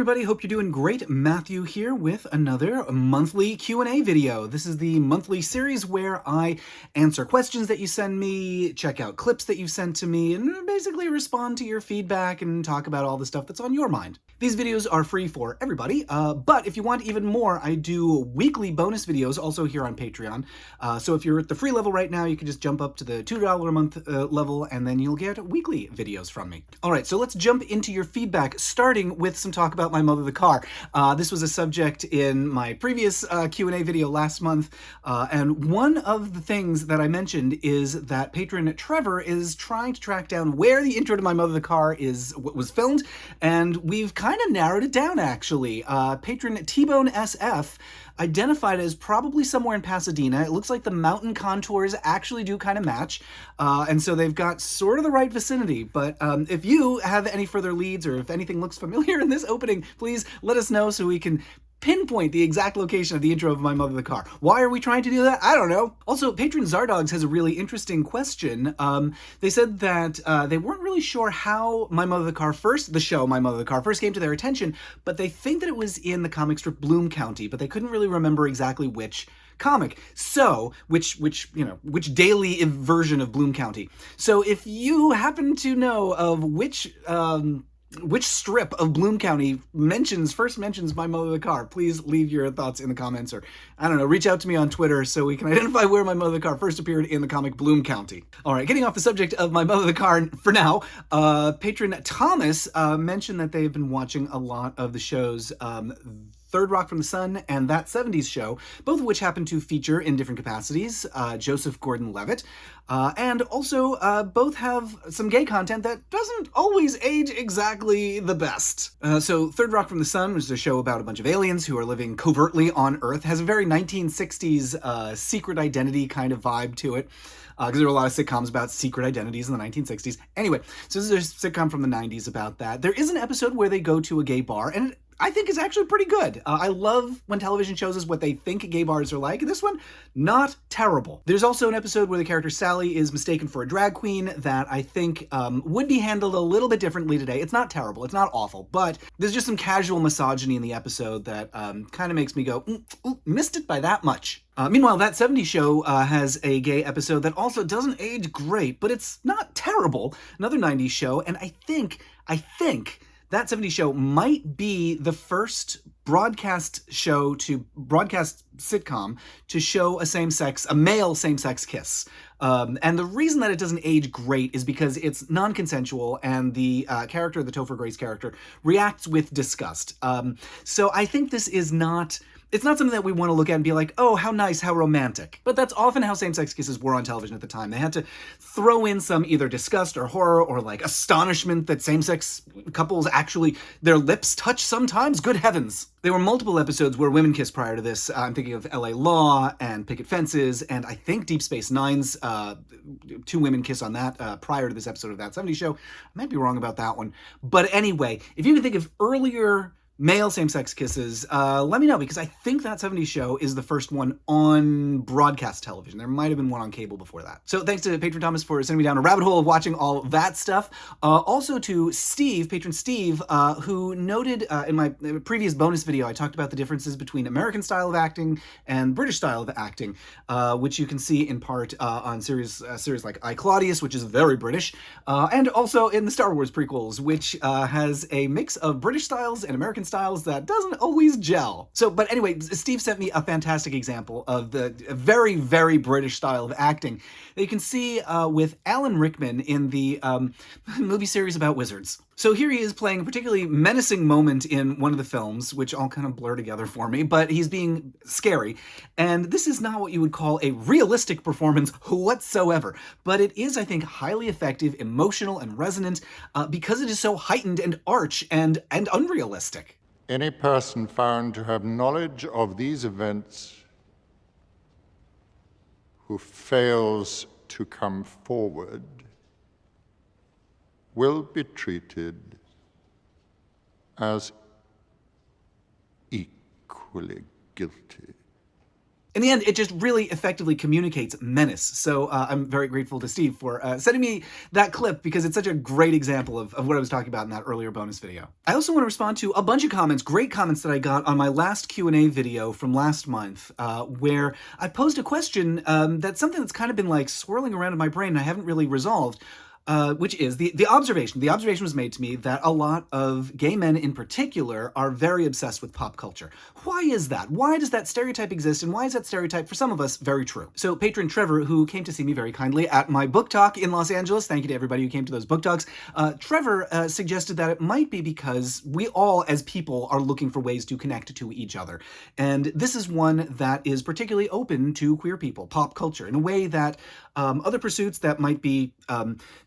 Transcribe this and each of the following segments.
everybody, hope you're doing great. Matthew here with another monthly Q&A video. This is the monthly series where I answer questions that you send me, check out clips that you've sent to me, and basically respond to your feedback and talk about all the stuff that's on your mind. These videos are free for everybody, but if you want even more, I do weekly bonus videos also here on Patreon. So if you're at the free level right now, you can just jump up to the $2 a month level, and then you'll get weekly videos from me. All right, so let's jump into your feedback, starting with some talk about my mother the car. This was a subject in my previous Q&A video last month, and one of the things that I mentioned is that patron Trevor is trying to track down where the intro to My Mother the Car was filmed, and we've kind of narrowed it down, actually. Patron T-Bone SF identified as probably somewhere in Pasadena. It looks like the mountain contours actually do kind of match, and so they've got sort of the right vicinity. But if you have any further leads, or if anything looks familiar in this opening, please let us know so we can pinpoint the exact location of the intro of My Mother the Car. Why are we trying to do that? I don't know. Also, patron Zardogs has a really interesting question. They said that they weren't really sure how My Mother the Car the show My Mother the Car first came to their attention, but they think that it was in the comic strip Bloom County, but they couldn't really remember exactly which comic. So, which daily version of Bloom County. So if you happen to know of which strip of Bloom County first mentions My Mother the Car, please leave your thoughts in the comments, or, I don't know, reach out to me on Twitter so we can identify where My Mother the Car first appeared in the comic Bloom County. All right, getting off the subject of My Mother the Car for now, patron Thomas mentioned that they've been watching a lot of the shows Third Rock from the Sun and That 70s Show, both of which happen to feature in different capacities Joseph Gordon-Levitt, and also both have some gay content that doesn't always age exactly the best. So Third Rock from the Sun, which is a show about a bunch of aliens who are living covertly on Earth, has a very 1960s secret identity kind of vibe to it. Because there were a lot of sitcoms about secret identities in the 1960s. Anyway, so this is a sitcom from the 90s about that. There is an episode where they go to a gay bar, and I think it's actually pretty good. I love when television shows us what they think gay bars are like. This one, not terrible. There's also an episode where the character Sally is mistaken for a drag queen that I think would be handled a little bit differently today. It's not terrible, it's not awful, but there's just some casual misogyny in the episode that kind of makes me go, missed it by that much. Meanwhile, That 70s Show has a gay episode that also doesn't age great, but it's not terrible. Another 90s show, and I think That 70s Show might be the first broadcast sitcom to show a male same-sex kiss. And the reason that it doesn't age great is because it's non-consensual, and the character, the Topher Grace character, reacts with disgust. So I think this is it's not something that we want to look at and be like, oh, how nice, how romantic. But that's often how same-sex kisses were on television at the time. They had to throw in some either disgust or horror or like astonishment that same-sex couples actually, their lips touch sometimes. Good heavens. There were multiple episodes where women kissed prior to this. I'm thinking of LA Law and Picket Fences, and I think Deep Space Nine's two women kiss on that prior to this episode of That 70s Show. I might be wrong about that one. But anyway, if you can think of earlier male same-sex kisses, let me know, because I think That 70s Show is the first one on broadcast television. There might have been one on cable before that. So thanks to patron Thomas for sending me down a rabbit hole of watching all that stuff. Also to Steve, patron Steve, who noted in my previous bonus video, I talked about the differences between American style of acting and British style of acting, which you can see in part on series like I, Claudius, which is very British, and also in the Star Wars prequels, which has a mix of British styles and American styles that doesn't always gel. So, but anyway, Steve sent me a fantastic example of the very, very British style of acting that you can see with Alan Rickman in the movie series about wizards. So here he is playing a particularly menacing moment in one of the films, which all kind of blur together for me, but he's being scary. And this is not what you would call a realistic performance whatsoever, but it is, I think, highly effective, emotional, and resonant because it is so heightened and arch and unrealistic. Any person found to have knowledge of these events who fails to come forward will be treated as equally guilty. In the end, it just really effectively communicates menace. So I'm very grateful to Steve for sending me that clip, because it's such a great example of what I was talking about in that earlier bonus video. I also want to respond to a bunch of comments, great comments that I got on my last Q&A video from last month, where I posed a question that's something that's kind of been like swirling around in my brain and I haven't really resolved. Which is the observation. The observation was made to me that a lot of gay men in particular are very obsessed with pop culture. Why is that? Why does that stereotype exist, and why is that stereotype, for some of us, very true? So patron Trevor, who came to see me very kindly at my book talk in Los Angeles, thank you to everybody who came to those book talks, Trevor suggested that it might be because we all, as people, are looking for ways to connect to each other. And this is one that is particularly open to queer people, pop culture, in a way that other pursuits that might be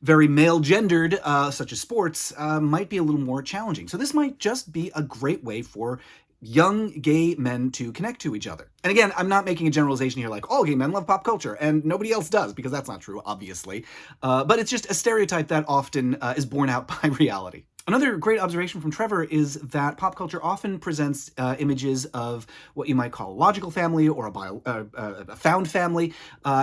very male-gendered, such as sports, might be a little more challenging. So this might just be a great way for young gay men to connect to each other. And again, I'm not making a generalization here like all gay men love pop culture, and nobody else does, because that's not true, obviously. But it's just a stereotype that often is borne out by reality. Another great observation from Trevor is that pop culture often presents images of what you might call a logical family or a found family,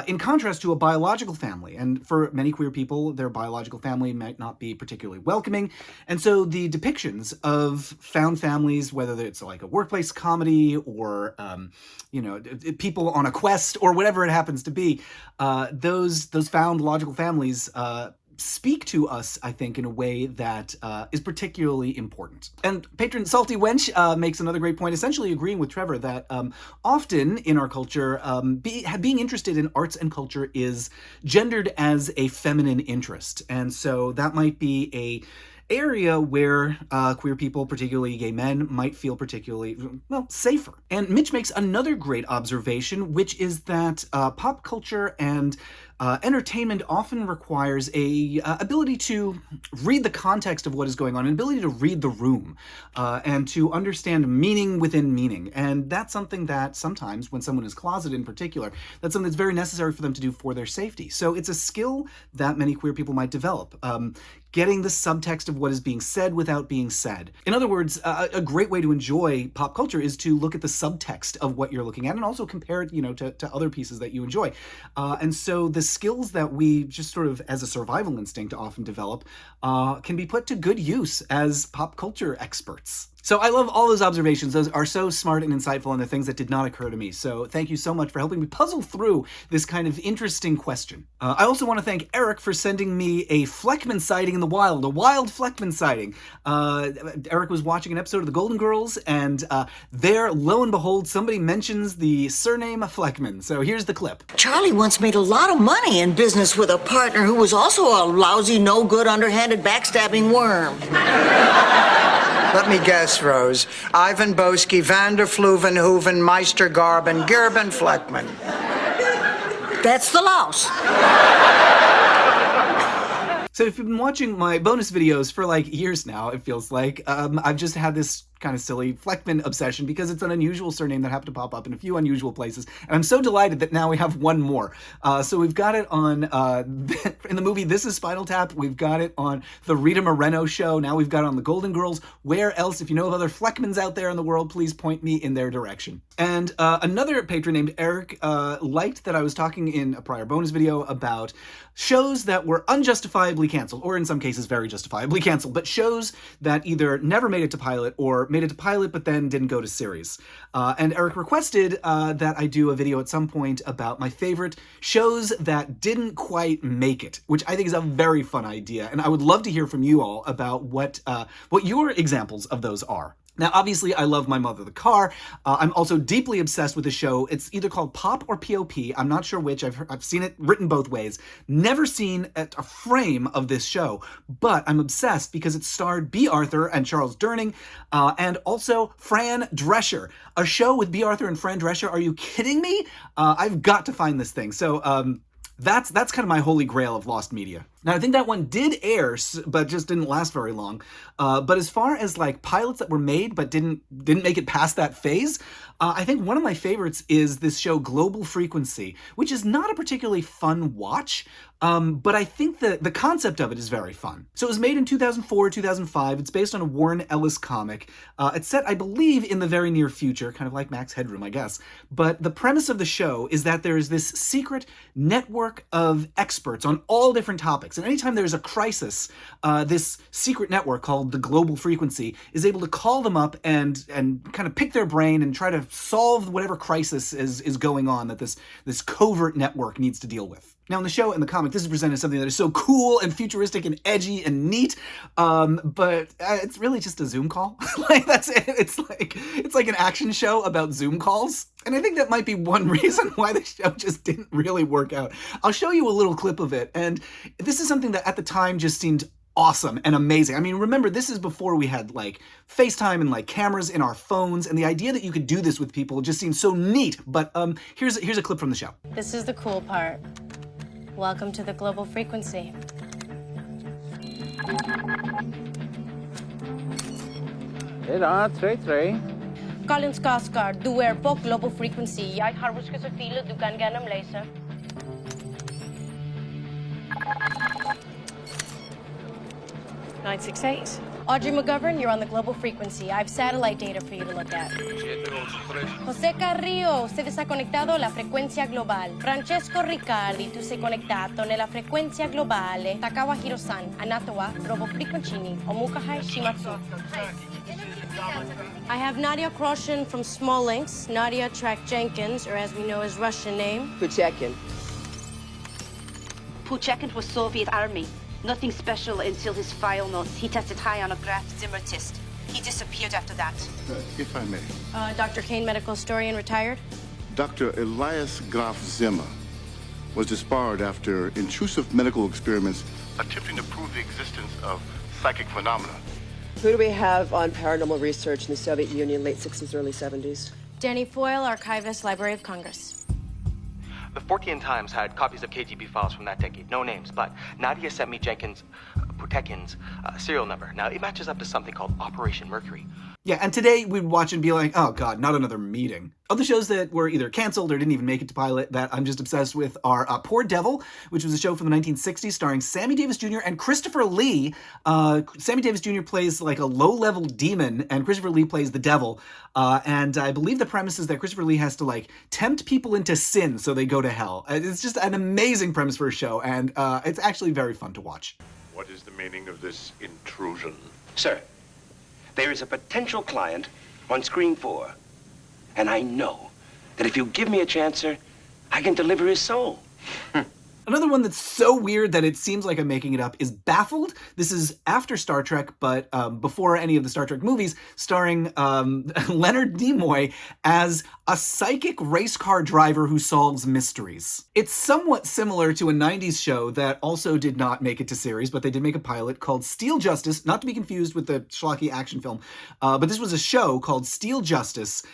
in contrast to a biological family. And for many queer people, their biological family might not be particularly welcoming. And so the depictions of found families, whether it's like a workplace comedy or, you know, people on a quest or whatever it happens to be, those found logical families speak to us, I think, in a way that is particularly important. And patron Salty Wench makes another great point, essentially agreeing with Trevor that often in our culture, being interested in arts and culture is gendered as a feminine interest. And so that might be a area where queer people, particularly gay men, might feel particularly, well, safer. And Mitch makes another great observation, which is that pop culture and entertainment often requires a ability to read the context of what is going on, an ability to read the room, and to understand meaning within meaning. And that's something that sometimes, when someone is closeted in particular, that's something that's very necessary for them to do for their safety. So it's a skill that many queer people might develop. Getting the subtext of what is being said without being said. In other words, a great way to enjoy pop culture is to look at the subtext of what you're looking at and also compare it, you know, to other pieces that you enjoy. And so the skills that we just sort of, as a survival instinct, often develop can be put to good use as pop culture experts. So I love all those observations. Those are so smart and insightful, and they're things that did not occur to me. So thank you so much for helping me puzzle through this kind of interesting question. I also want to thank Eric for sending me a Fleckman sighting in the wild, a wild Fleckman sighting. Eric was watching an episode of The Golden Girls, and there, lo and behold, somebody mentions the surname Fleckman. So here's the clip. Charlie once made a lot of money in business with a partner who was also a lousy, no-good, underhanded, backstabbing worm. Let me guess, Rose. Ivan Boski, Vander Fluven, Hooven, Meister Garben, Gerben Fleckman. That's the louse. So if you've been watching my bonus videos for like years now, it feels like, I've just had this kind of silly Fleckman obsession because it's an unusual surname that happened to pop up in a few unusual places. And I'm so delighted that now we have one more. So we've got it on, in the movie This Is Spinal Tap, we've got it on the Rita Moreno show, now we've got it on The Golden Girls. Where else? If you know of other Fleckmans out there in the world, please point me in their direction. And another patron named Eric liked that I was talking in a prior bonus video about shows that were unjustifiably canceled, or in some cases very justifiably canceled, but shows that either never made it to pilot or made it to pilot but then didn't go to series. And Eric requested that I do a video at some point about my favorite shows that didn't quite make it, which I think is a very fun idea, and I would love to hear from you all about what your examples of those are. Now, obviously, I love My Mother the Car. I'm also deeply obsessed with the show. It's either called Pop or POP. I'm not sure which. I've seen it written both ways. Never seen a frame of this show, but I'm obsessed because it starred B. Arthur and Charles Durning, and also Fran Drescher. A show with B. Arthur and Fran Drescher? Are you kidding me? I've got to find this thing. So, that's kind of my holy grail of lost media. Now, I think that one did air, but just didn't last very long. But as far as like pilots that were made but didn't make it past that phase, I think one of my favorites is this show Global Frequency, which is not a particularly fun watch, but I think that the concept of it is very fun. So it was made in 2004, 2005. It's based on a Warren Ellis comic. It's set, I believe, in the very near future, kind of like Max Headroom, I guess. But the premise of the show is that there is this secret network of experts on all different topics. And anytime there's a crisis, this secret network called the Global Frequency is able to call them up and kind of pick their brain and try to solve whatever crisis is going on that this covert network needs to deal with. Now, in the show and the comic, this is presented as something that is so cool and futuristic and edgy and neat, but it's really just a Zoom call. Like, that's it. It's like an action show about Zoom calls. And I think that might be one reason why the show just didn't really work out. I'll show you a little clip of it, and this is something that at the time just seemed awesome and amazing. I mean, remember, this is before we had like FaceTime and like cameras in our phones, and the idea that you could do this with people just seemed so neat. But here's a clip from the show. This is the cool part. Welcome to the Global Frequency. Kalin Skaskar, du er på Global Frequency. Jeg har husket så file du kan gjennom lese. 968. Audrey McGovern, you're on the Global Frequency. I have satellite data for you to look at. José Carrillo, usted está conectado a la frecuencia global. Francesco Riccardi, tu sei conectato nella frequenza globale. Takawa Hiro-san, anatawa, Global Frequencini, omukahai shimatsu. I have Nadia Kroshin from Small Links, Nadia Track-Jenkins, or as we know his Russian name. Puchekin. Puchekin was Soviet army. Nothing special until his file notes. He tested high on a Graf Zimmer test. He disappeared after that. If I may. Dr. Kane, medical historian, retired. Dr. Elias Graf Zimmer was disbarred after intrusive medical experiments attempting to prove the existence of psychic phenomena. Who do we have on paranormal research in the Soviet Union, late 60s, early 70s? Danny Foyle, archivist, Library of Congress. The Fortean Times had copies of KGB files from that decade. No names, but Nadia sent me Putekin's serial number. Now, it matches up to something called Operation Mercury. Yeah, and today we'd watch and be like, oh god, not another meeting. Other shows that were either canceled or didn't even make it to pilot that I'm just obsessed with are Poor Devil, which was a show from the 1960s starring Sammy Davis Jr. and Christopher Lee. Sammy Davis Jr. plays like a low-level demon, and Christopher Lee plays the devil. And I believe the premise is that Christopher Lee has to like tempt people into sin so they go to hell. It's just an amazing premise for a show, and it's actually very fun to watch. What is the meaning of this intrusion? Sir, there is a potential client on screen 4. And I know that if you give me a chance, sir, I can deliver his soul. Another one that's so weird that it seems like I'm making it up is Baffled. This is after Star Trek, but before any of the Star Trek movies, starring Leonard Nimoy as a psychic race car driver who solves mysteries. It's somewhat similar to a 90s show that also did not make it to series, but they did make a pilot called Steel Justice, not to be confused with the schlocky action film, but this was a show called Steel Justice.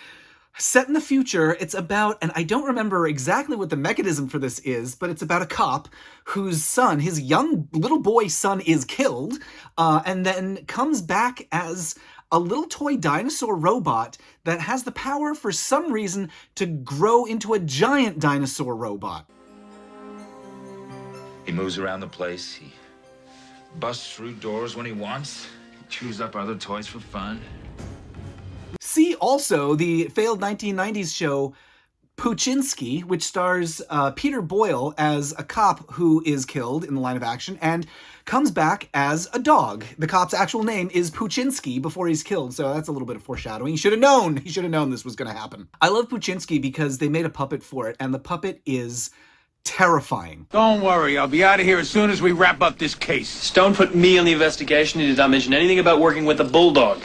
Set in the future, it's about, and I don't remember exactly what the mechanism for this is, but it's about a cop whose son, his young little boy son, is killed, and then comes back as a little toy dinosaur robot that has the power, for some reason, to grow into a giant dinosaur robot. He moves around the place. He busts through doors when he wants. He chews up other toys for fun. See also the failed 1990s show Poochinski, which stars Peter Boyle as a cop who is killed in the line of action and comes back as a dog. The cop's actual name is Poochinski before he's killed, so that's a little bit of foreshadowing. He should have known this was going to happen. I love Poochinski because they made a puppet for it, and the puppet is terrifying. Don't worry, I'll be out of here as soon as we wrap up this case. Don't put me on the investigation. You did not mention anything about working with a bulldog.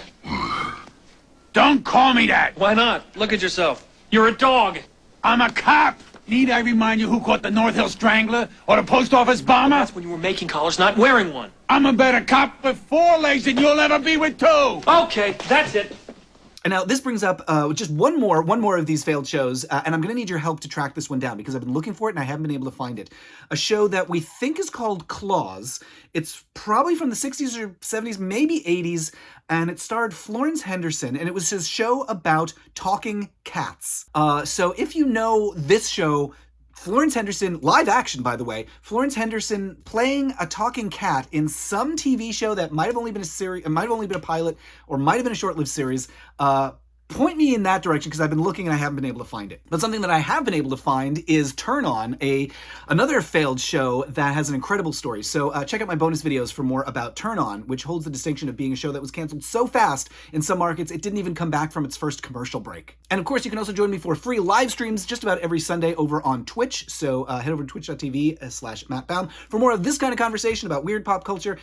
Don't call me that! Why not? Look at yourself. You're a dog. I'm a cop! Need I remind you who caught the North Hill Strangler or the post office bomber? That's when you were making collars, not wearing one. I'm a better cop with 4 legs than you'll ever be with 2! Okay, that's it. And now this brings up just one more of these failed shows, and I'm going to need your help to track this one down because I've been looking for it and I haven't been able to find it. A show that we think is called Claws. It's probably from the 60s or 70s, maybe 80s, and it starred Florence Henderson, and it was his show about talking cats. So if you know this show, Florence Henderson, live action, by the way, Florence Henderson playing a talking cat in some TV show that might have only been a series, might have only been a pilot, or might have been a short-lived series. Point me in that direction because I've been looking and I haven't been able to find it. But something that I have been able to find is Turn On, another failed show that has an incredible story. So check out my bonus videos for more about Turn On, which holds the distinction of being a show that was canceled so fast in some markets it didn't even come back from its first commercial break. And of course, you can also join me for free live streams just about every Sunday over on Twitch. So head over to twitch.tv/MattBaum for more of this kind of conversation about weird pop culture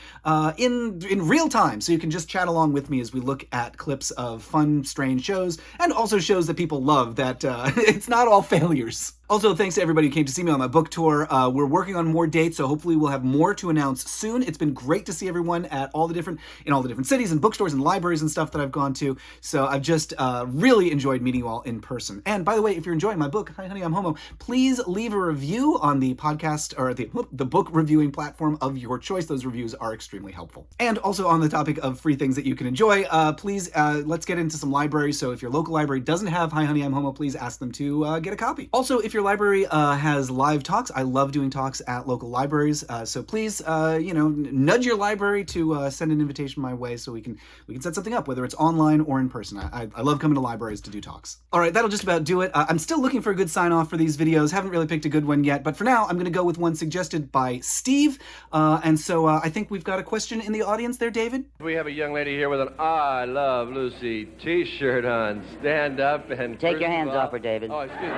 in real time. So you can just chat along with me as we look at clips of fun, strange shows, and also shows that people love, that it's not all failures. Also, thanks to everybody who came to see me on my book tour. We're working on more dates, so hopefully we'll have more to announce soon. It's been great to see everyone at all the different cities and bookstores and libraries and stuff that I've gone to. So I've just really enjoyed meeting you all in person. And by the way, if you're enjoying my book, Hi Honey, I'm Homo, please leave a review on the podcast or the book reviewing platform of your choice. Those reviews are extremely helpful. And also on the topic of free things that you can enjoy, please let's get into some libraries. So if your local library doesn't have Hi Honey, I'm Homo, please ask them to get a copy. Also, if your library has live talks, I love doing talks at local libraries. So please, nudge your library to send an invitation my way so we can set something up, whether it's online or in person. I love coming to libraries to do talks. All right, that'll just about do it. I'm still looking for a good sign off for these videos. Haven't really picked a good one yet, but for now, I'm going to go with one suggested by Steve. And so I think we've got a question in the audience there, David. We have a young lady here with an I Love Lucy t-shirt on. Stand up and Take your hands off her, David. Oh, excuse me.